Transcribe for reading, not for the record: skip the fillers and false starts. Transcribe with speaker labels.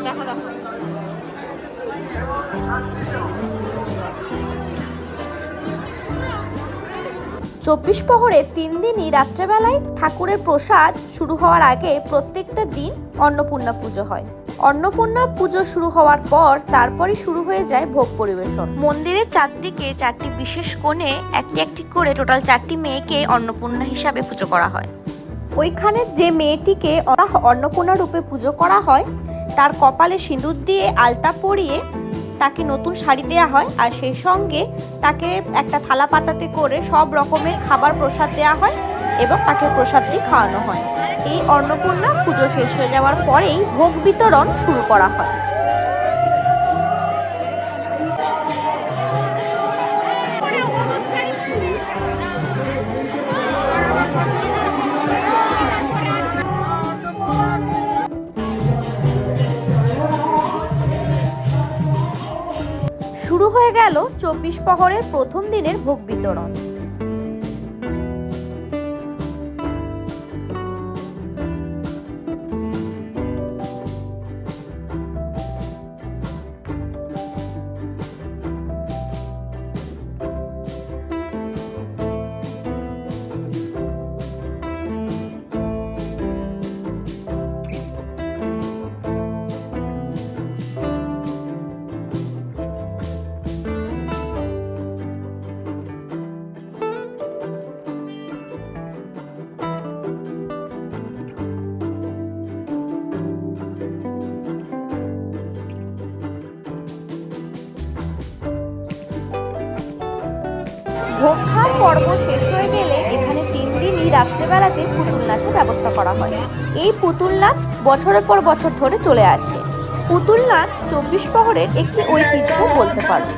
Speaker 1: দেখো দেখো,
Speaker 2: 24 প্রহরে 3 দিনই রাত্রেবেলায় ঠাকুরের প্রসাদ শুরু হওয়ার আগে প্রত্যেকটা দিন অন্নপূর্ণা পুজো হয়। অন্নপূর্ণা পুজো শুরু হওয়ার পর তারপরই শুরু হয়ে যায় ভোগ পরিবেশন। মন্দিরের চারদিকে 4টি বিশেষ কোণে একটি একটি করে টোটাল 4টি মেয়েকে অন্নপূর্ণা হিসাবে পুজো করা হয়। ওইখানে যে মেয়েটিকে অন্নপূর্ণা রূপে পুজো করা হয় তার কপালে সিঁদুর দিয়ে আলতা পরিয়ে তাকে নতুন শাড়ি দেওয়া হয়, আর সেই সঙ্গে তাকে একটা থালা পাতাতে করে সব রকমের খাবার প্রসাদ দেওয়া হয় এবং তাকে প্রসাদটি খাওয়ানো হয়। এই অন্নপূর্ণা পুজো শেষ হয়ে যাওয়ার পরেই ভোগ বিতরণ শুরু করা হয়। শুরু হয়ে গেল 24 প্রহরের প্রথম দিনের ভোগ বিতরণ। ভোগ খাওয়ার পর্ব শেষ হয়ে গেলে এখানে 3 দিনই রাত্রেবেলাতে পুতুল নাচের ব্যবস্থা করা হয়। এই পুতুল নাচ বছরের পর বছর ধরে চলে আসে। পুতুল নাচ 24 প্রহরের একটি ঐতিহ্য বলতে পারো।